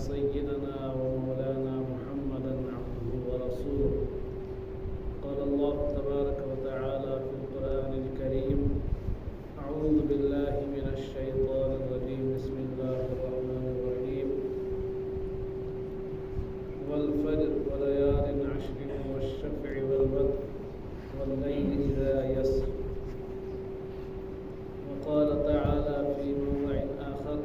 سيدنا ومولانا محمدا عبده ورسوله. قال الله تبارك وتعالى في القرآن الكريم: أعوذ بالله من الشيطان الرجيم، بسم الله الرحمن الرحيم. والفجر وليال عشر والشفع والوتر والليل إذا يسر. وقال تعالى في موضع آخر: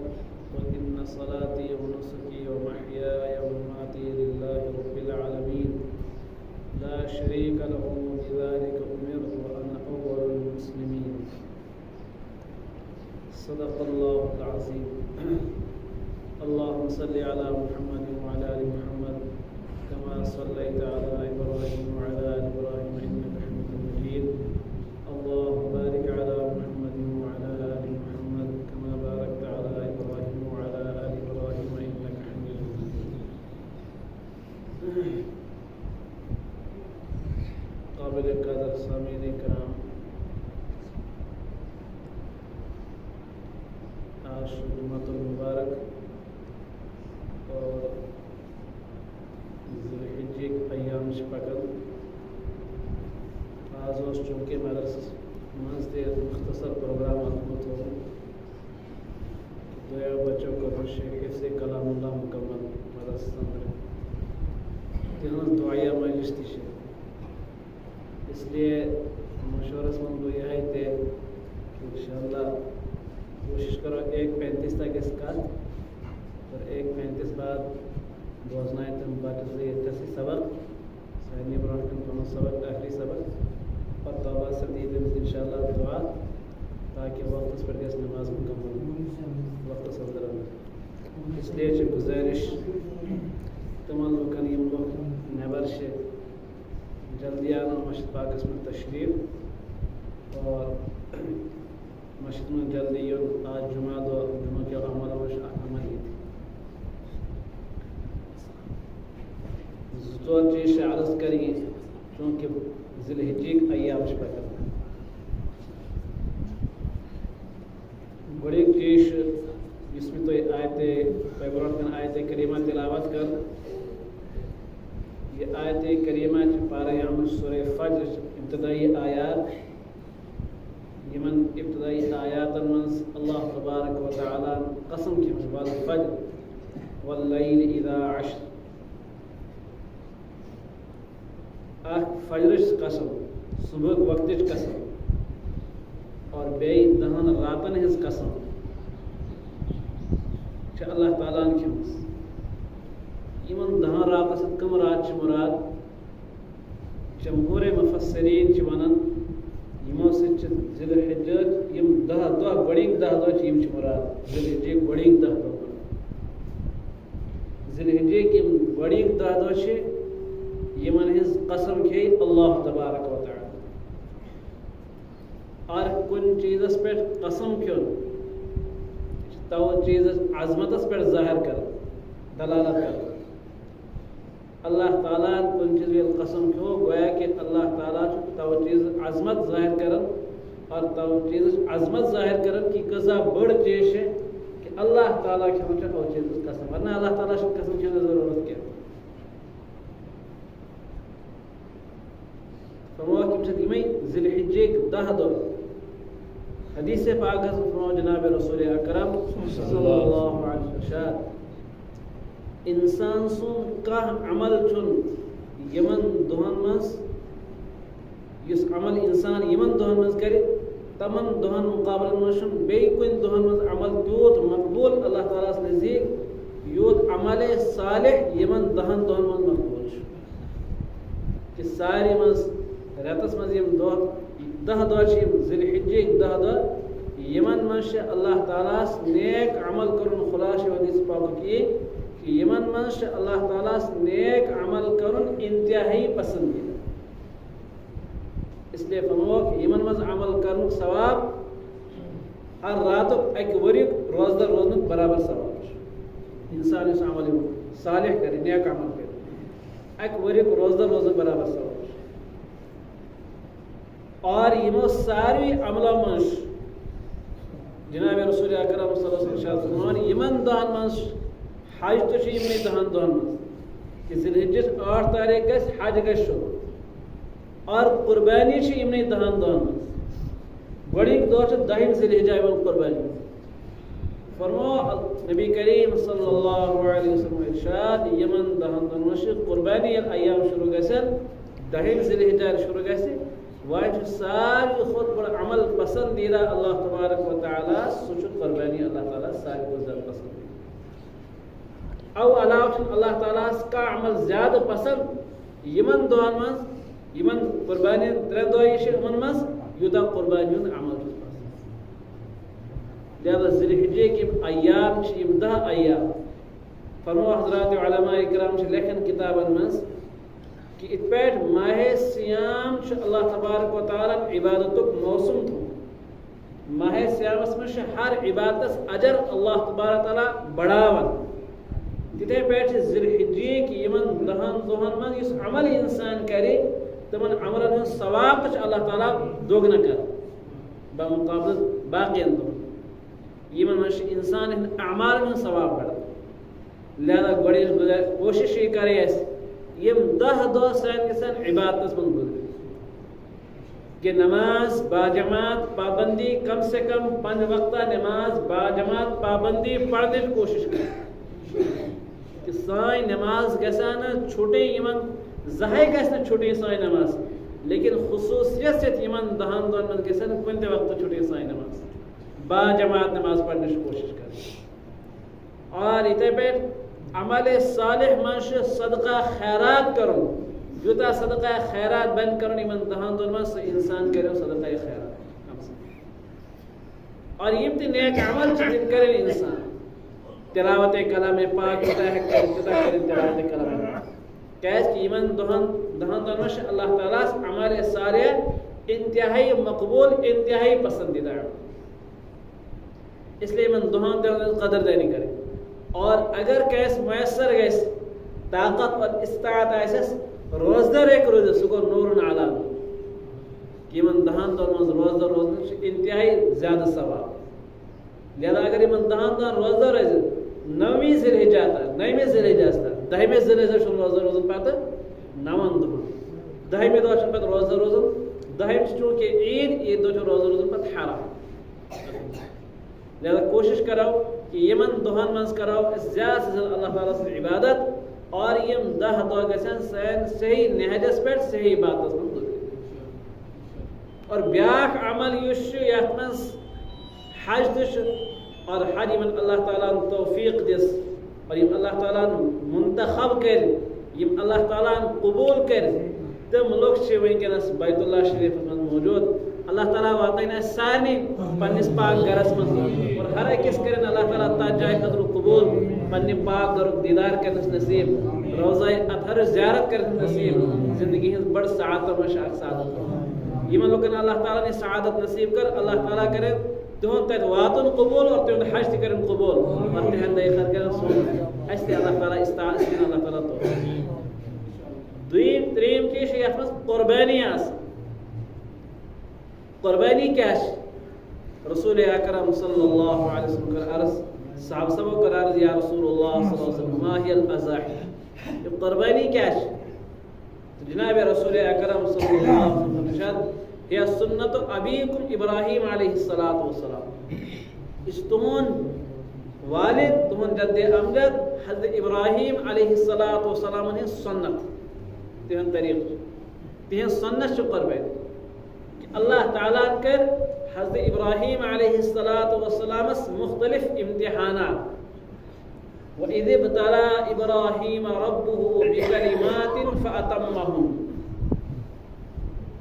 قل إن صلاتي ونسكي ومحياي ومماتي لله رب العالمين لا شريك له وبذلك أمرت وأنا أول المسلمين. صدق الله العظيم. اللهم صل على محمد وعلى آل محمد كما صليت على إبراهيم وعلى آل إبراهيم إنك حميد مجيد. اللهم بارك على محمد وعلى آل محمد كما باركت على إبراهيم وعلى آل إبراهيم إنك حميد مجيد. قابل قدر سامعین کرام، آج جمعۃ المبارک اور ذی الحجہ ایام پکن. آج چونکہ مدرسہ مز مختصر پروگرام آمت ہو دیا بچوں کو حفظ کلام اللہ مکمل مدرسہ اندر تہذ دعائیہ مجلس تہ، اس لیے مشورس من گو یہ تہ انشاءاللہ کوشش کرو 1:35 تک اس کت اور 1:35 بعد بوزنائے تم بچہ سے سبق سانی برونٹ کن پنن سبق آخری سبق اور توبہ سے دید انشاءاللہ دعا تاکہ وقت پر گھس نماز مکمل وقت اندر. اس لیے گزارش تمام لوکن یم لوگ نیبر سے جلدی آنا مسجد پاکس میں تشریف اور مسجد میں جلدی یون. آج جمعہ دو جمعہ کے عمل عمل ہی زور چیز سے عرض کری چونکہ ذی الحجہ ایام پکن. گوڑی چیز اس میں تو آیت پیغمبر کن آیت کریمہ تلاوت کر. یہ آیت کریمہ پارہ ہم سورہ فجر ابتدائی آیات یمن ابتدائی آیات من اللہ تبارک و تعالی قسم کی والفجر واللیل اذا عشر. فجرش قسم، صبح وقت قسم اور بے دہن راتن ہز قسم اللہ تعالیٰ کھمس. یمن دہن رات کم رات مراد جمہور مفسرین ونان یمو سی ذی الحجہ یم 10 دہ گۄڈنِکۍ 10 دۄہ یم مراد. ذی الحجہ گۄڈنِکۍ 10 دۄہ ذی الحجہ یم گۄڈنِکۍ 10 دۄہ چھ یمن ہز قسم کھے اللہ تبارک و تعالی. اور کن چیزس پہ قسم کھیون تو چیز عظمتس پہ ظاہر کر دلالت کر. اللہ تعالیٰ کن چیز قسم کھو گویا کہ اللہ تعالیٰ تو چیز عظمت ظاہر کرن اور تو چیز عظمت ظاہر کرن کی کزا بڑ چیز ہے کہ اللہ تعالیٰ کھیون تو چیز قسم، ورنہ اللہ تعالیٰ قسم کھیون ضرورت کیا. ذی الحجہ 10 دۄہ حدیث پاک حضرت جناب رسول اکرم صلی اللہ علیہ وسلم انسان سن کانٛہہ عمل چھُن یمن دۄہن منٛز یُس عمل انسان یمن دۄہن منٛز کرِ تمن دۄہن مقابلن منٛز چھُنہٕ بیٚیہِ کُنہِ دۄہن منٛز عمل تیوٗت مقبوٗل اللہ تعالیٰ ہس نزدیٖک یوٗت عمل صالح یمن 10 دۄہن منٛز مقبوٗل چھُ. کہ سارے منٛز رٮ۪تس منٛز یم 10 دۄہ چھِ یم ذی الحجہ 10 دۄہ یمن منٛز چھِ اللہ تعالیٰ ہس نیک عمل کرُن خلاصہ حدیث پاکُک یی کہ یمن منٛز چھِ اللہ تعالیٰ ہس نیک عمل کرُن انتہائی پسندیدہ. اس لیے فرمو کہ یمن منٛز عمل کرنُک ثواب ہر راتُک اکہِ ؤریُک روزدر روزنُک برابر ثواب چھُ. انسان یُس عمل صالح کرِ نیک عمل کرِ اکہِ ؤریُک روزدر روزنُک برابر ثواب. اور یمو ساروی عملو منٛز جناب رسول اکرم صلی اللہ علیہ وسلم یمن دۄہن منٛز حج تو یمنی 10 دۄہن منٛز کہ ذی الحجس 8 تاریخ گژھِ حج گژھِ شروع اور قربانی یمنی 10 دۄہن منٛز گۄڈنیُک دۄہ چھُ 10 ذی الحجہ یِوان قربانی فرمو نبی کریم صلی اللہ علیہ وسلم ارشاد یمن 10 دۄہن منٛز چھِ قربانی ییٚلہِ ایام شروع گژھن 10 ذی الحجہ شروع گژھِ وۄنۍ چھُ ساروی کھۄتہٕ بوٚڑ عمل پسندیدہ اللہ تبارک و تعالیٰ سُہ چھُ قربانی اللہ تعالیٰ ساروی کھۄتہٕ زیادٕ پسند او علاوہ چھُنہٕ اللہ تعالیٰ ہس کانٛہہ عمل زیادٕ پسند یمن دۄہن منٛز یمن قربانی 3 دۄہ چھِ یِمن منٛز یوٗتاہ قربانی ہُنٛد عمل چھُ پسند لہذا ذی الحجہ کے ایام چھِ یِم 10 ایام فرمو حضرات علماء اکرام چھِ لیکھان کتابن منٛز کہ ات پہ ماہ سیام اللہ تبارک و تعالیٰ عبادت موسم تھو ماہ سیامس مجھ ہر عبادت اجر اللہ تبارک تعالیٰ بڑھاون تتھے پہ ذی الحجہ کی 10 دۄہن منٛز یُس عمل انسان کرے تمن عملن ہُنٛد ثواب تہ اللہ تعالیٰ دوگنہ کر بمقابلہ باقین دۄہن یمن منٛز انسان ہند اعمالن ہُنٛد ثواب بڑھان لہذا گۄڈٕ کوشش یہ کرے اسہِ یم 10 دۄہ سان گژھن عبادتس منٛز گزرِ کہ نماز باجماعت پابندی کم سے کم 5 وقتہ نماز باجماعت پابندی پڑھنٕچ کوشش کر کہ سٲنۍ نماز گژھِ نہٕ چھُٹٕنۍ یمن زٕہٕنۍ گژھِ نہٕ چھُٹٕنۍ سٲنۍ نماز لیکن خصوصیت سۭتۍ یمن 10 دۄہن منٛز گژھِ نہٕ کُنہِ تہِ وقتہٕ چھُٹٕنۍ سٲنۍ نماز باجماعت نماز پڑھنٕچ کوشش کر اور یِتھے پٲٹھۍ عمل صالح منٛز چھُ صدقہ خیرات کرُن یوٗتاہ صدقہ خیرات بن کرُن یمن 10 دۄہن منٛز سُہ انسان کرِ صدقہ خیرات اور یم تہِ نیک عمل چھِ تِم کرن انسان تلاوت کلام پاک یوٗتاہ ہیٚکہِ کٔرِتھ تیوٗتاہ کٔرِن تلاوت کلام کیازِ کہ یمن 10 دۄہن منٛز چھُ اللہ تعالیٰ ہس عمل صالح انتہائی مقبول انتہائی پسندیدہ اس لیے یمن دۄہن قدردانی کریں اور اگر کیس میسر گژھِ طاقت اور استطاعت آسٮ۪س روزدار ہیٚکہِ روزِتھ سُہ گوٚو نورن علا کہ یمن 10 دۄہن منٛز روزدار روزنہٕ چھُ انتہائی زیادٕ ثواب لہذا اگر یمن 10 دۄہن روزدار روزِ 9 ذی الحجہ تام 9 ذی الحجہس تام 10 ذی الحجہ چھُ روزدار روزُن پتہٕ 9 دۄہن 10 دۄہ چھُنہٕ پتہٕ روزدار روزُن 10 چھُ چوٗنکہِ عیٖد دۄہ چھُ روزدار روزُن پتہٕ حرام لہذا کوشش کرو کہ یمن دۄہن منٛز کرو زیادٕ سے زیادٕ اللہ تعالیٰ سٕنٛز عبادت اور یم 10 دۄہ گژھن سٲنۍ صحیح نہجس پہ صحیح باتس منٛز گزرٕنۍ اور بیاکھ عمل یُس چھُ یتھ منٛز حج تہِ چھُ اور حج یمن اللہ تعالیٰ توفیق دِس اور یم اللہ تعالیٰ منتخب کر یم اللہ تعالیٰ قبول کر تم لُکھ چھِ وٕنکیٚنس بیت اللہ شریفس منٛز موجود اللہ تعالیٰ واتن اس سارنٕے پننس پاک گرس منٛز اور ہر أکِس کرن اللہ تعالیٰ تتھ جایہِ خٲطرٕ قبول پننہِ پاک گرُک دیدار کرنس نصیب روضہ اطہرٕچ زیارت کرنس نصیب زندگی ہٕنٛز بڑ سعادت منٛز چھِ اکھ سعادت یمن لُکن اللہ تعالیٰ نے سعادت نصیب کر اللہ تعالیٰ کرن تہنٛد تتہِ واتُن قبول اور تہنٛد حج تہِ کرن قبول اور تہنٛد خٲطرٕ کرن سون اسہِ تہِ اللہ تعالیٰ استعاء دِنۍ اللہ تعالیٰ دوٚیِم ترٛیٚیِم چیٖز چھُ یتھ منٛز قۄربٲنی آسان قربانی کیا ہے رسول اکرم صلی اللہ علیہ وسلم کر عرض صحابہ سبو کر عرض یا رسول اللہ صلی اللہ علیہ وسلم ما ہی الاضاحی یہ قربانی کیا ہے جناب رسول اکرم صلی اللہ علیہ وسلم ارشاد یہ سنت ابیکم ابراہیم علیہ السلام اس تہن والد تہن جد امجد حضرت ابراہیم علیہ السلام ہن سنت تہن طریق تہن سنت چھ قربانی اللہ تعالیٰ کر حضرت ابراہیم علیہ السلام مختلف امتحانات وَإِذِ ابْتَلَىٰ إِبْرَاهِيمَ رَبُّهُ بِكَلِمَاتٍ فَأَتَمَّهُنَّ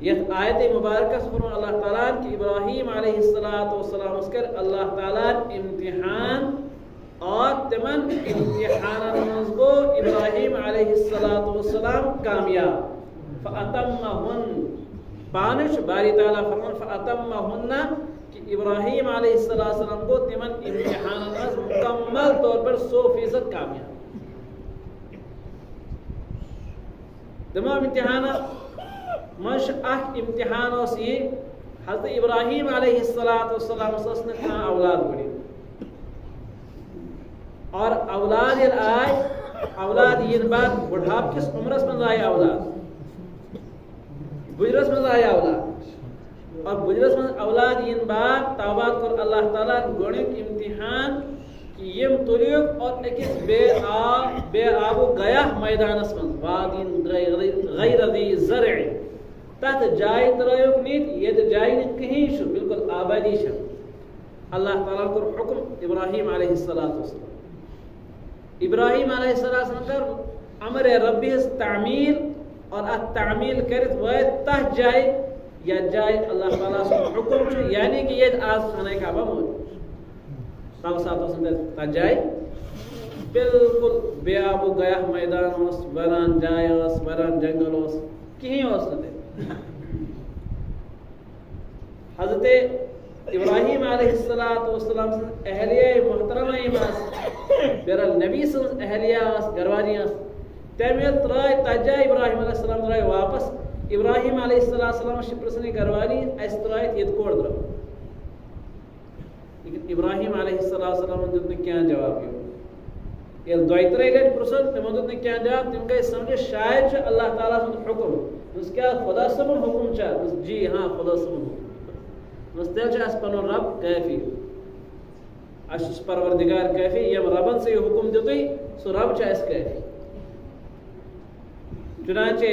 یہ آیت مبارکہ فرما اللہ تعالیٰ کہ ابراہیم علیہ السلام کر اللہ تعالیٰ امتحان اور تمن امتحان منٛز گو ابراہیم علیہ السلام کامیاب فَأَتَمَّهُنَّ پانش باری تعالیٰ فرمان فَأَتَمَّهُنَّ کہ ابراہیم علیہ السلام کو تمن امتحان مکمل طور پر 100% کامیاب تمام امتحان منش اخ امتحان اس یہ حضرت ابراہیم علیہ السلام اس نے کہاں اولاد بڑی اور اولاد یل آئے اولاد ین بعد بڑھاپ کس عمرس من آئے اولاد بجرس من آئے اولاد اور بجرس من اولاد ین بعد توبات کر اللہ تعالیٰ گوڑنک امتحان کہ یم تلیوک اور اکس بے آب و گیا میدانس من وادین غیر ذی زرع تحت جائے ترائیوک نیت یہ جائے نیت کہیں شو بالکل آبادی شو اللہ تعالیٰ کر حکم ابراہیم علیہ السلام ابراہیم علیہ السلام کر امر ربی تعمیل اور تعمیل کرت وائد تہ جائے یا جائے اللہ تعالیٰ سے حکم چھو یعنی کہ یہ آز خانہ کعبہ موجود تب ساتھ تہ جائے بالکل بے آب و گیا میدان اس وران جائے اس وران جنگل اس کہیں اس نہ دے حضرت ابراہیم علیہ السلام اہلیہ محترمہ ایماس بیرال نبی صلی اللہ اہلیہ اس گرواجی اس تیمیل ترائی تجا ابراہیم علیہ السلام ترائی واپس ابراہیم علیہ السلام شپرسنی گرواجی اس ترائی تید کوڑ درو لیکن ابراہیم علیہ السلام نے کیا جواب دیو یہ دعائی ترائی گئی پرسن تمہیں نے کیا جواب تم کہے سمجھے شاید چھو اللہ تعالیٰ سے حکم اس کیا خدا سبن حکم چاہ جی ہاں خدا سبن حکم مستل چھ اس پنو رب کیفی اس پروردگار کیفی یم ربن سے حکم دیتوی سو رب چھ اس کیفی چنانچہ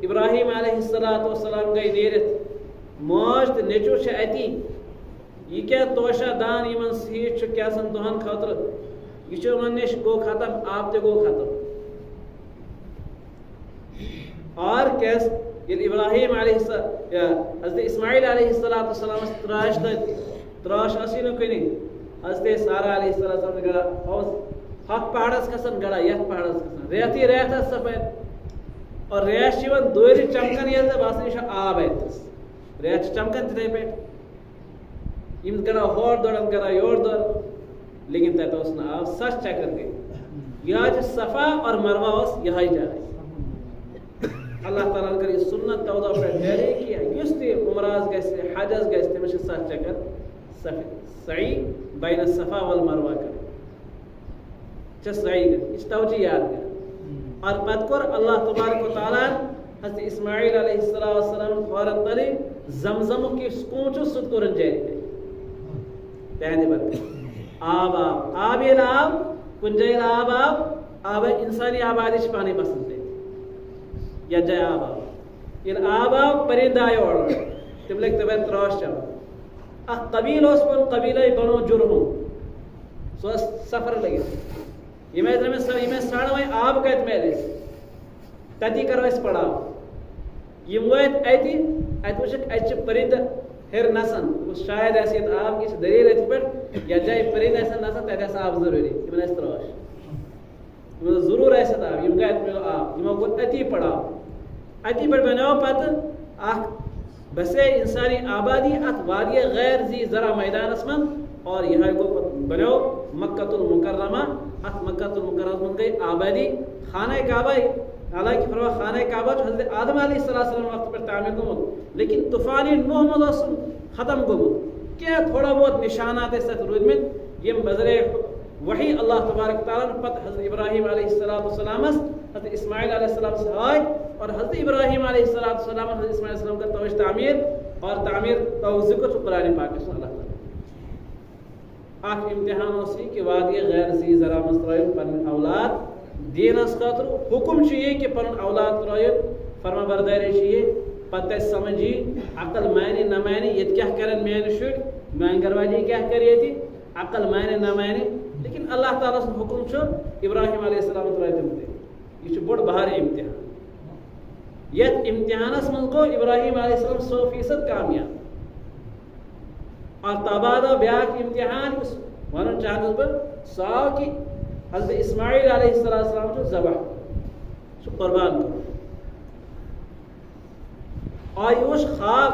ابراہیم علیہ السلام گئی نیرت موج تو نیچو چھ اتی یہ کیا توشہ دان یمن سیٹ چھ کیا سن دہن خاطر یہ چھ من نش گو ختم آپ تے گو ختم اور کیس یہ ابراہیم علیہ السلام حضرت اسماعیل علیہ السلام تراش اسینو کنی حضرت سارا علیہ السلام گڑا حق پہاڑس کسن گڑا یت پہاڑس کسن ریتی ریت سفید اور ریش چیون دوری چمکن یہ باسنی شاہ آب ہے ریش چمکن تیتے پیٹ یم گڑا ہور دوڑن گڑا یور دوڑ لیکن تیتا اس نے آب سچ چکر گئی یہاں جو صفا اور مروہ اس یہاں ہی جا رہی اللہ تعالیٰ نے کہا سنت تودا پر ڈیرے کیا یستی عمراز گیستے حاجز گیستے مجھے ساتھ چکر سعی بین الصفا والمروہ کرے چھ سعی کر اس توجہ یاد کر اور مذکر اللہ تبارک و تعالیٰ حضرت اسماعیل علیہ السلام خورت تلی زمزم کی سکونچو سد کو رنجیری دے پہنے برکت آب آبیل آب کنجیل آب انسانی آبادی چھ پانی پسند دے یا جائے آبا یہ آبا پرندہ آئے اور تم لکھتے ہوئے تراش چاہو اخ قبیل اس پر قبیلہ بنو جرہم سو سفر لگے یہ میں ساڑھ ہوئے آب کہت میں دے تتی کرو اس پڑھاو یہ مویت ایتی وشک ایچ پرندہ ہر نسن شاید ایسی آب کی دلیل ایتی پر یا جائے پرندہ ایسا نسن تیت ایسا آب ضروری یہ میں اس تراش ضرور ایسا تھا یہ مگا اتنے آپ یہ مگا اتی پڑھاو اتی پر بناو پتہ آخ بسے انسانی آبادی ات وادی غیر زی ذرا میدان اسمن اور یہاں کو بناو مکہ المکرمہ ات مکہ المکرمہ من گئی آبادی خانہ کعبہ حالانکہ فرما خانہ کعبہ جو حضرت آدم علیہ السلام وقت پر تعمیر کو مد لیکن طوفانی نوح مدوسم ختم کو مد کیا تھوڑا بہت نشانات اس روز میں یہ بذرے وہی اللہ تبارک تعالیٰ نے پتہ حضرت ابراہیم علیہ السلام حضرت اسماعیل علیہ السلام سے آئے اور حضرت ابراہیم علیہ السلام حضرت اسماعیل علیہ السلام کا توجہ تعمیر اور تعمیر ذکر قرآن پاک صلی اللہ علیہ وسلم آخ امتحان اسی کہ وادی غیر زی ذرا مسترائن پن اولاد دین اس خاطر حکم چاہیے کہ پن اولاد ترائن فرما برداری چاہیے پتہ سمجھی عقل معنی نہ معنی یہ کیا کرن میان شڑ میان گرواجی کیا کریے تھی عقل معنی نہ معنی لیکن اللہ تعالیٰ سے حکم چھو ابراہیم علیہ السلام ترائے دے یہ چھو بڑھ بہار امتحان یہ امتحان اس من کو ابراہیم علیہ السلام 100% کامیاب اور تابادہ بیاک امتحان اس ورن چاہتے پر ساو کی حضرت اسماعیل علیہ السلام چھو ذبح چھو قربان کرو آئیوش خواب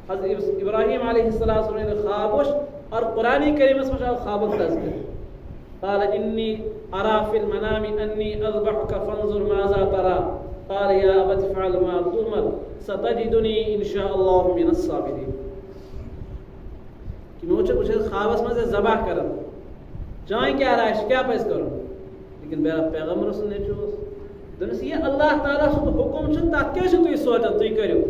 حضرت ابراہیم علیہ السلام نے خوابوش اور قرآن کریم اس میں خواب تذکر قال انی ارى في المنام انی اذبحك فانظر ماذا ترى قال يا ابت افعل ما تؤمر ستجدني ان شاء الله من الصابرين کہ موچ کچھ خواب اس میں ذبح کرن چاہیں کیا رائے کیا پس کرو لیکن میرا پیغمبر سن نیچو دنس یہ اللہ تعالیٰ سن حکم چھن تات کیا چھن توی سوچا توی کریو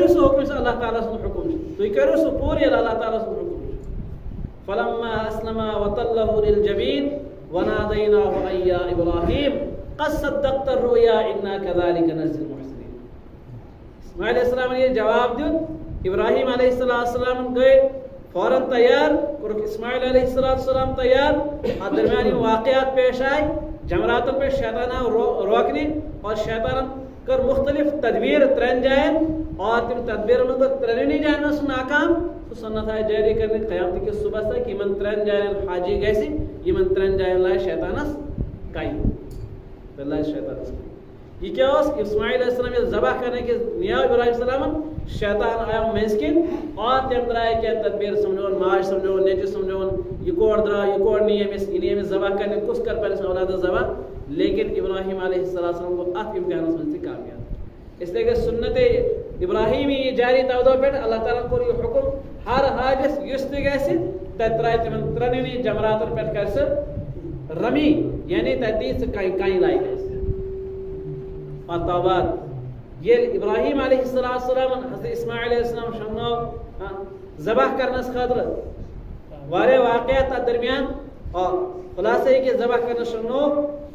سو حکم سے اللہ تعالیٰ سن حکم چھن توی کریو سو پوری اللہ تعالیٰ سن حکم چھن فلما اسلم وتله للجبین وناديناه أن يا إبراهيم قد صدقت الرؤيا إنا كذلك نجزي المحسنين اسماعیل علیہ السلام نے یہ جواب دیت ابراہیم علیہ السلام گئے فوراً تیار اور اسماعیل علیہ السلام تیار اور درمیانی واقعات پیش آئے جمراتن پہ شیطانہ روکنے اور شیطان کر مختلف تدبیر ترین جائیں اور تم تدبیر میں کو ترینی جائیں سے ناکام تو سنت ہے جاری کرنے قیامت کے صبح سے کہ من ترین جائیں حاجی گیسی یہ من ترین جائیں اللہ شیطانس کائی اللہ شیطانس یہ کیا ہو اسماعیل علیہ السلام یہ ذبح کرنے کے نیا ابراہیم السلام شیطان آیا میسکن اور تم درائے کیا تدبیر سمجھون ماش سمجھون نیچے سمجھون یہ کوڑ درا یہ کوڑ نہیں ہے انہیں میں ذبح کرنے کس کر پہلے سے اولاد ذبح لیکن ابراہیم علیہ السلام کو ات امتحان سے کامیاب اس لیے کہ سنت ابراہیمی جاری تودو پہ اللہ تعالیٰ کو یہ حکم ہر حاجس یستی گیسی تترائے تمن ترنینی جمراتر پہ کرسے رمی یعنی تحدید سے کائیں لائی گیسی اور توبات یہ ابراہیم علیہ السلام حضرت اسماعیل علیہ السلام شنو ذبح کرنے سے خاطر وارے واقعات درمیان اور خلاصہ ہے کہ ذبح کرنے شنو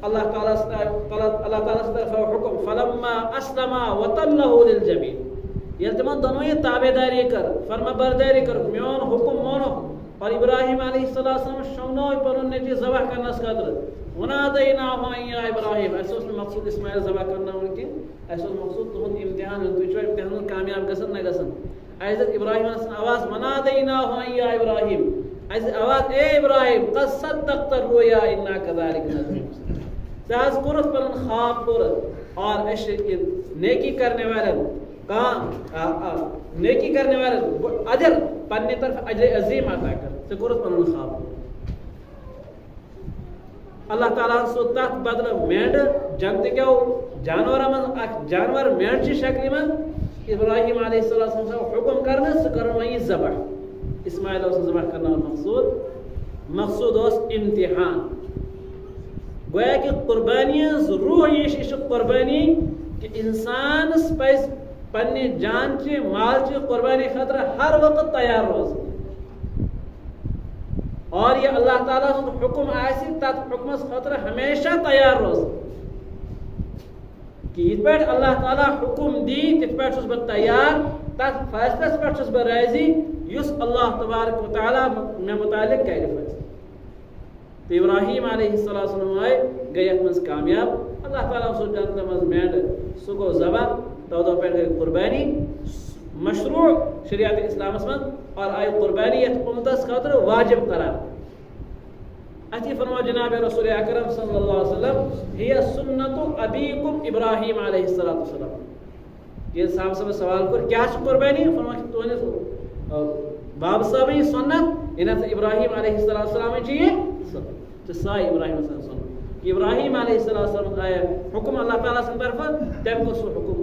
اللہ تعالیٰ سے طرف حکم فلما اسلم وتله للجبین یہ تمام دونوں یہ تابعداری کر فرما برداری کر میون حکم مونو اور ابراہیم علیہ السلام شنو پر نے چیز ذبح کرنے سے خاطر وناديناه أن يا إبراهيم اساس مقصود اسماعیل ذبح کرنا ان کی اساس مقصود تو امتحان تو چو امتحان کامیاب گسن نہ گسن حضرت ابراہیم علیہ السلام آواز مناديناه أن يا إبراهيم ایسے آواز اے ابراہیم قد صدقت الرؤيا إنا كذلك نجزي المحسنين ساز قرت پر خواب پر اور نیکی کرنے والے کام نیکی کرنے والے اجر پنی طرف اجر عظیم عطا کر سے قرت پر خواب اللہ تعالیٰ سو تحت بدل مینڈ جنت کیا جانور من جانور مینڈ چی شکل من ابراہیم علیہ السلام سے حکم کرنے سے کرن وہی ذبح اسماعیل علیہ ذبح کرنا مقصود اس امتحان گویا کہ قربانی روح یہ قربانی کہ انسان پس پنی جان چی مال چی قربانی خطر ہر وقت تیار روز اور یہ اللہ تعالیٰ سے حکم آئیسی تات حکم خطر ہمیشہ تیار روز کہ اس پر اللہ تعالیٰ حکم دی اس پر چھس بر تیار تات فیصلہ اس پر چھس بر رائزی یس اللہ تبارک و تعالیٰ میں متعلق کہہ فیصلہ تو ابراہیم علیہ السلام آئے گئے منز کامیاب اللہ تعالیٰ سو جانتا منز مینڈ سگو زبا تو دو پیر گئے قربانی مشروع شریعت اسلام اسمت اور آئی قربانیت امتس خاطر واجب قرار اتی فرما جناب رسول اکرم صلی اللہ علیہ وسلم ہی سنت ابیکم ابراہیم علیہ السلام یہ صاحب سے سوال کر کیا قربانی فرما کہ تو نے باب صاحب یہ سنت انہاں سے ابراہیم علیہ السلام چاہیے تو سائے ابراہیم علیہ السلام کہ ابراہیم علیہ السلام آیا حکم اللہ تعالیٰ سے طرف تم کو سو حکم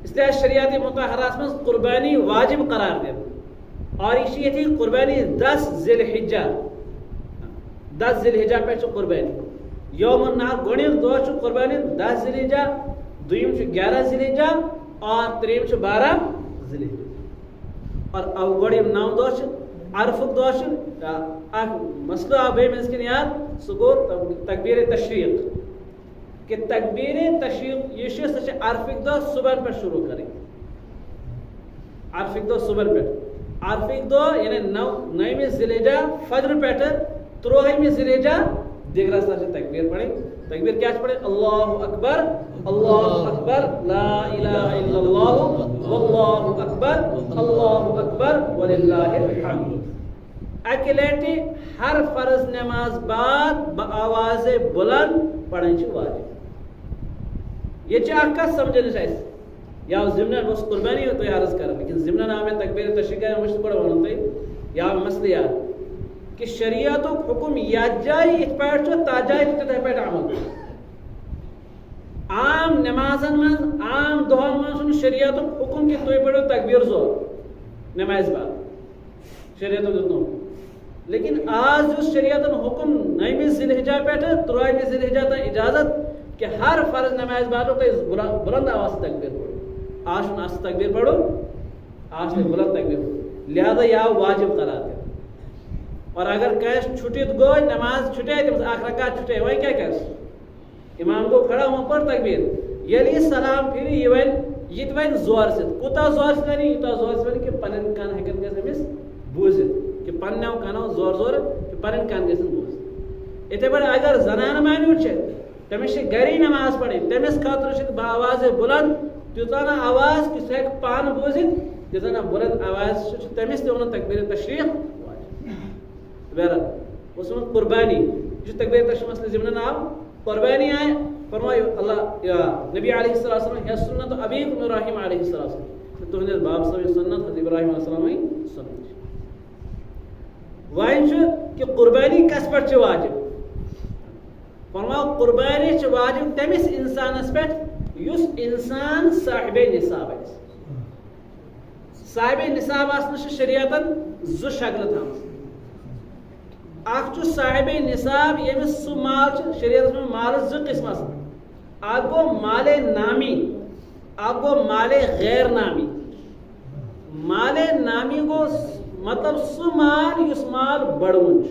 اس لیے شریعت مطہرات میں قربانی واجب قرار دے اور یہ تھی قربانی 10 ذی الحجہ 10 ذی الحجہ پہ قربانی یوم النحر گونی دو قربانی 10 ذی الحجہ دویم 11 ذی الحجہ اور تریم 12 ذی الحجہ اور او گوڑی 9 دو عرف دو مسئلہ بے مسکن یاد سگو تکبیر تشریق کہ تکبیر تشریق یہ شیء سچ عرفک دو صبح پر شروع کریں عرفک دو صبح پر عرفک دو یعنی 9 ذی الحجہ فجر پیٹھ 13 ذی الحجہ دیگر سچ تکبیر پڑھیں تکبیر کیا پڑھیں اللہ اکبر لا الہ الا اللہ واللہ اکبر وللہ الحمد اکلیٹی ہر فرض نماز بعد بآواز بلند پڑھیں چھ واجب یہ چاہ کا سمجھنے چاہیے یا ضمن بس قربانی ہو تو یہ عرض کریں لیکن ضمن نام تکبیر تشریق ہے مجھ پڑھ بنتے یا مسئلہ یاد کہ شریعت و حکم یاد جائی اس پیٹ چو تاجائی تتہ پیٹ عمل عام نمازن من عام دعا من شریعت و حکم کی توی پڑھو تکبیر زور نماز بعد شریعت دیتنو لیکن آج اس شریعت حکم 9 ذی الحجہ پہ 13 ذی الحجہ تک اجازت کہ ہر فرض نماز بعد بلند آواز سے تکبیر پڑھو آج آس تکبیر پڑھو آج سے بلند تکبیر پڑھو لہذا یا واجب قرار دے اور اگر کہیں چھٹیت گو نماز چھٹے تم آخ رکعت چھٹے وہی کیا کرس امام کو کھڑا ہوں پر تکبیر یلی سلام پھر یہ ون زور سے کوتا زور سے نہیں یوتا زور سے کہ پنن کان ہیکن گژھِ أمِس بوزِتھ کہ پننو کانو زور زور کہ پنن کان گژھن بوزِتھ اتھے پٲٹھۍ اگر زنان مانیو چھِ تمس چھ گری نماز پڑھیں تمس خاطر چھ با آواز بلند تیوتانا آواز کہ سہ پان بوزت تیوتانا بلند آواز چھ تمس تہ ون تکبیر تشریح بہرحال اس میں قربانی یہ تکبیر تشریح مسئلہ ضمن نام قربانی آئے فرمائے اللہ نبی علیہ السلام ہے سنت ابیکم ابراہیم علیہ السلام تو نے باب سوی سنت حضرت ابراہیم علیہ السلام کی سنت وائن چھ کہ قربانی کس پر چھ واجب فرماؤ قربانی چھ واجب تمس انسانس پہ یس انسان صاحب نصاب ہے صاحب نصاب آسن شریعتن زو شکل تھا اخ صاحب نصاب یمس سہ مال شریعت میں مال زو قسم اخ گو مال نامی اخ گو مال غیر نامی مال نامی گو مطلب سہ مال یس مال بڑون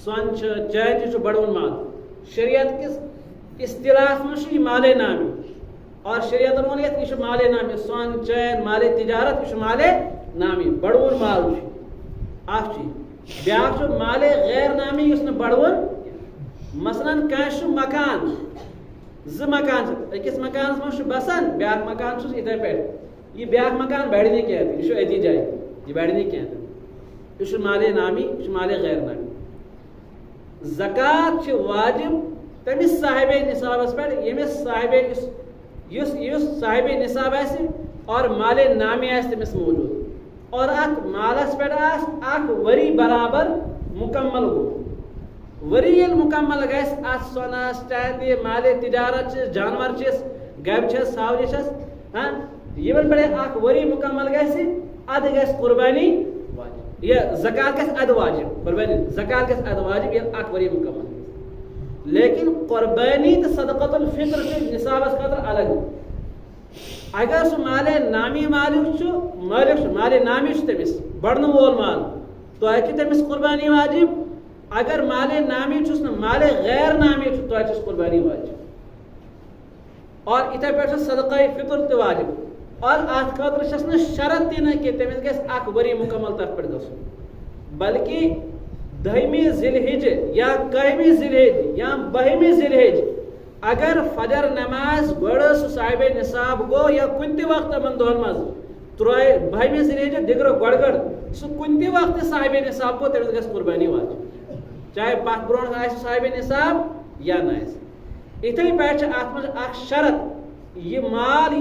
سون چین بڑون مال شریعت کس اصطلاح میں مال نامی اور شریعت ون یہ مال نامی سون چین مال تجارت یہ مال نامی بڑون مال اخ چیز بیاکھ مال غیر نامی اس نے بڑون مثلا کانش مکان ز مکان اکس مکانس مش بسان بیاکھ مکان چھ اتھے پہ یہ بیاکھ مکان بڑھ نہیں کیا یہ اتی جائے یہ بڑھ نہیں کیا یہ مال نامی یہ مال غیر نامی زکات چھ واجب تمس صاحب نصابس پہ یمس صاحب یس صاحب نصاب آسہ اور مال نامی آسہ تمس موجود اور اک مالس پہ اک وری برابر مکمل گو وری یل مکمل گھس ات سوناس چاندی مال تجارت جانور چس گب چس ساوری چس ہاں یہ پہ اک وری مکمل گھس اد گھس قربانی واجب یہ زکات گھس اد واجب قربانی زکات گھس اد واجب یہ اک وری مکمل لیکن قربانی تو صدقۃ الفطر سے نصابس خاطر الگ اگر سہ مال نامی مالک مال نامی تمس بڑھن وول مال تو تمس قربانی واجب اگر مال نامی چس مال غیر نامی تو قربانی واجب اور اتھے پہ صدقہ فطر تہ واجب اور ات خاطر چھس نہ شرط تہ نہ کہ تمس گژھِ اک ؤری مکمل تک پہ گژھُن بلکہ 10ویں ذی الحجہ یا 11ویں ذی الحجہ یا 12ویں ذی الحجہ اگر فجر نماز گڑ صاحب نصاب گو یا کن تہ وقت من دہن مز 12ویں ذی الحجہ دگرو گڑ سہ کن تہ وقت صاحب نصاب گو تمس گژھِ قربانی واجب چاہے پتھ برونٛٹھ آسہِ صاحب نصاب یا نہ آسہِ اتھے پٲٹھۍ چھِ اتھ منٛز اکھ شرط یہ مال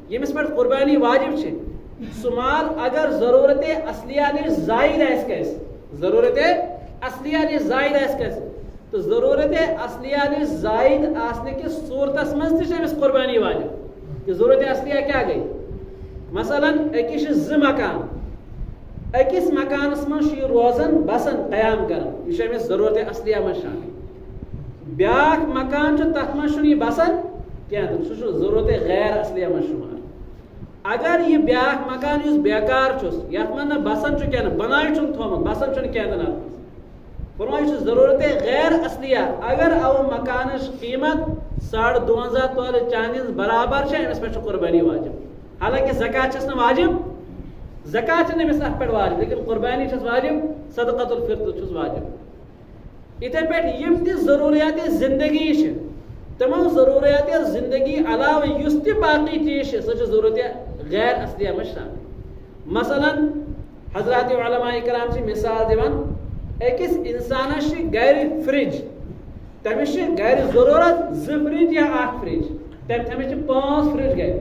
یمس پٮ۪ٹھ قربانی واجب چھ سہ مال اگر ضرورت اصلیہ نش زائد آسہِ کٲنٛسہِ ضرورت اصلیہ نش زائد آسہِ کٲنٛسہِ تو ضرورت اصلیہ نش زائد آسنے کس صورتس مز تہ أمس قربانی واجب کہ ضرورت اصلیہ کیا گئی مثلا اکس زٕ مکان اکس مکانس مز روزان بسان قیام کران یہ أمس ضرورت اصلیہ مز شامل بیاکھ مکان تر مز یہ بسان کی سہ ضرورت غیر اصلیہ مز شمار اگر یہ بیاکھ مکان اس بیکار چھس یت من نہ بسان کی بنائی تھومت بسان کی فرمائے ضرورت غیر اصلیہ اگر او مکانش قیمت 52.5 تولہ چاندی برابر أمس پہ قربانی واجب حالانکہ زکات چھس نہ واجب زکات چھ أمس ات پہ واجب لیکن قربانی چھس واجب صدقۃ الفطر چھس واجب اتھے پہ یم تہ ضروریات زندگی چھ تمام ضروریات زندگی علاوہ یس تہ باقی چیز سہ ضرورت غیر اصلیہ مز شامل مثلا حضرات علماء کرام سے مثال دیوان اکس انسانس گر فرج تمس گر ضرورت 2 فرج یا 8 فرج تمس 5 فرج گر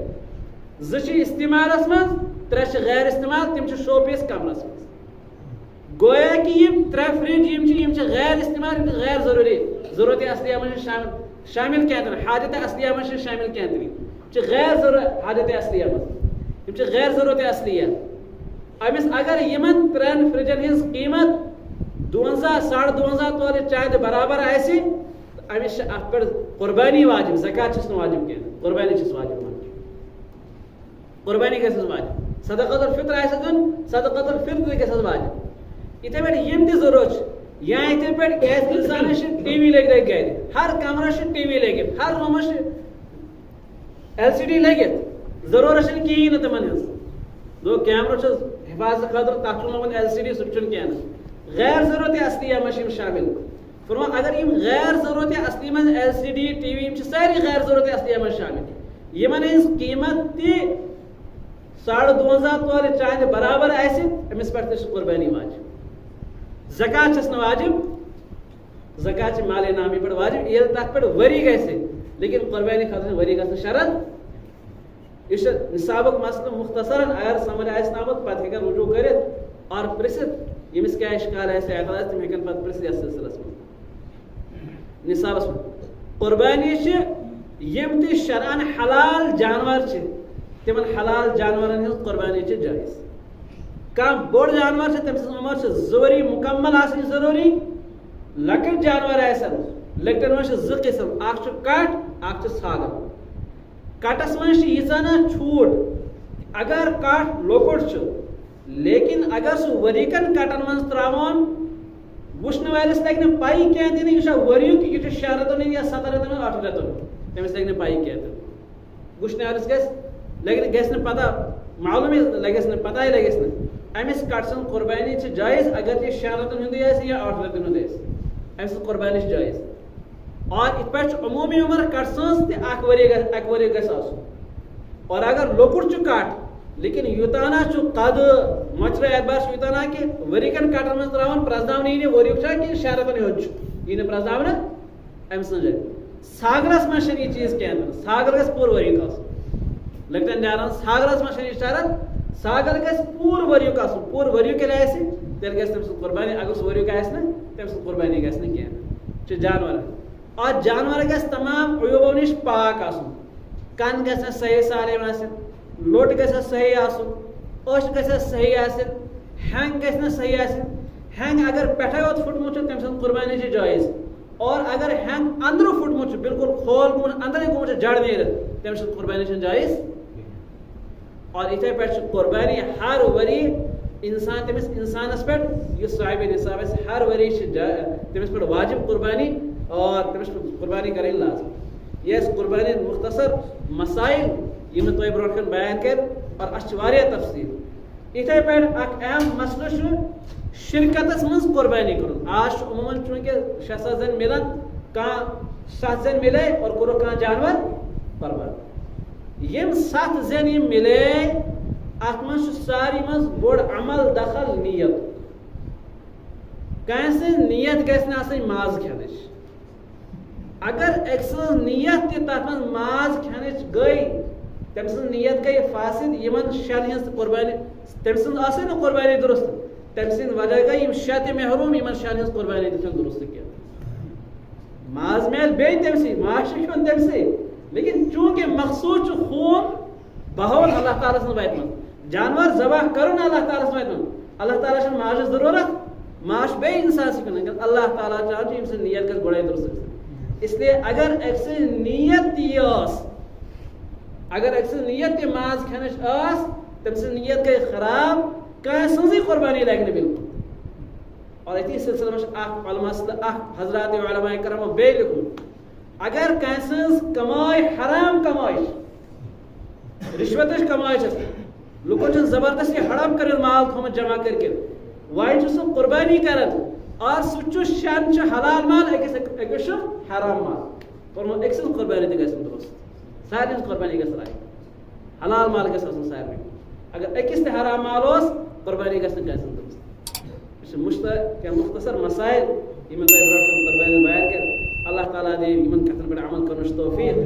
2 استعمالس مز 3 غیر استعمال تم شو پیس کمرس مز گویا کہ یم 3 فرج غیر استعمال غیر ضروری ضرورت اصلیہ مز شامل کیا حاجت اصلیہ مز شامل کیا غیر ضرورت حاجت اصلیہ مز غیر ضرورت اصلیہ امس اگر یمن 3 فرجن ہز قیمت 52-52.5 تولہ چاہے برابر آسی امس ات پہ قربانی واجب زکات چھس واجب کی قربانی چھس واجب قربانی گھس واجب صدقۃ الفطر آسہ دن صدقۃ الفطر گھس واجب اتھے پہ یم تہ ضرورت یا اتھے پہ ایس انسان ٹی وی لگت گھر ہر کمرس ٹی وی لگت ہر رومس LCD لگت ضرورت کہین تمن ہز دو کیمرہ حفاظت خاطر تک لوگن LCD سہ کی غیر ضرورت اصلیہ مشیم شامل فرما اگر یم غیر ضرورت اصلی من LCD ٹی وی ساری غیر ضرورت اصلیہ من شامل یمن ہز قیمت تہ 52.5 تولہ چاہے برابر آسہ امس پہ قربانی واجب زکات چھس واجب زکات مال نامی پہ واجب یہ تک پہ وری گھے لیکن قربانی خاطر وری گھن شرط یہ نصابک مسئلہ مختصراً اگر سمجھ آس آمت پتہ ہیکن رجوع کرت اور پرست یمس کیا اشکال آسہ اعتراض تم ہیکن پتہ پرست یتھ سلسلس من نصابس من قربانی یم تہ شرعن حلال جانور تمن حلال جانورن ہز قربانی جائز کم بوڑ جانور تم سن عمر 2 ؤری مکمل آسن ضروری لکٹ جانور آسن لکٹن من 2 قسم اخ کٹ اخ ژھاگل کٹس من یژھا چھوٹ اگر کٹ لوکٹ لیکن اگر سہ ورکن کٹن من تراون وچھن والس لگہ نا پائی کی دن یہ وریک یہ 6 رتن یا 7 رتن 8 رتن تمس لگہ نا پائی کی وچھن والس گھس نا پتہ معلوم لگس نا پتہ لگس نا امس کٹ سن قربانی جائز اگر یہ 6 رتن ہند یا 8 رتن ہند امس قربانی جائز اور ات پہ عمومی عمر کٹ سن تہ 1 ؤری گھس اور اگر لوکٹ کٹ لیکن یوتانا قد مچر اعتبار یوتانا کہ ورکن کٹن من تراون پرزناون یہ وریک کہ 6 رتن ہند یہ پرزناون ام سن جائے ساگرس من یہ چیز کی ساگر گھس پور وریک لگٹن نیران ساگرس من شرط ساگر گھس پور وریک پور وریک آسہ تیل گھس تم سن قربانی اگر سہ وریک آس نا تم سن قربانی گھس نا کی جانور اور جانور گھس تمام عیوبو نش پاک کن گھس صحیح سالم لوٹ گھس صحیح اش گھس صحیح ہینگ گھس صحیح ہینگ اگر پٹھے یوت پھٹمت تم سن قربانی جائز اور اگر ہینگ اندر پھٹمت بالکل کھول گومت اندر گومت جڑ نیرت تم سن قربانی جائز اور اتھے پہ قربانی ہر وری انسان تمس انسانس پہ یہ صاحب نصاب ہر وری تمس پہ واجب قربانی اور تمس پہ قربانی کریں لازم یہ قربانی مختصر مسائل یہ میں برو کن بیان کر اور اس تفصیل اتھے پہ اخ اہم مسئلہ شرکتس من قربانی کرن آج عموماً چونکہ 6 زن ملن کان 7 زن ملے اور کرو کان جانور قربان یم 7 زن یم ملے ات من ساری من بوڑ عمل دخل نیت کانس نیت گھس نا آسن ماز کھینچ اگر ایکسن نیت تہ تر من ماز کھینچ گئی تم سن نیت گئی فاسد یمن 6 ہز قربانی تم سن آسن نا قربانی درست تم سن وجہ گئی یم 6 تہ محروم یمن 6 ہز قربانی دن درست کی ماز میل بے تم سی ماش کھن تم سی لیکن چونکہ مقصود خون بہول اللہ تعالیٰ سن ویت من جانور ذبح کرن اللہ تعالیٰ سن ویت من اللہ تعالیٰ چھ ماش ضرورت ماش بے انسان سی کن اللہ تعالیٰ چاہے یم سن نیت کر گڑے درست اس لیے اگر ایکس نیت یس اگر ایکس نیت ماز کھنچ آس تم سن نیت گئی خراب کہیں سنزی قربانی لگنے بالکل اور اتی سلسلہ میں علماء حضرات علماء کرام بے لکھوں اگر کہیں سنز کمائی حرام کمائی رشوتش کمائی چھ لکو چھ زبردستی حرام کرن مال تھومت جمع کر کے وائی چھ سن قربانی کرن اور سچو شان چھ حلال مال اکس حرام مال اور ایک سن قربانی تے گژھن درست ساری قربانی گژھن رائی حلال مال گژھن آسن ساری اگر اکس تے حرام مال اوس قربانی گژھن درست مختصر مسائل یمن تہ برونٛٹھ قربانی بیان کر اللہ تعالیٰ دے یمن کتن پہ عمل کرنٕچ توفیق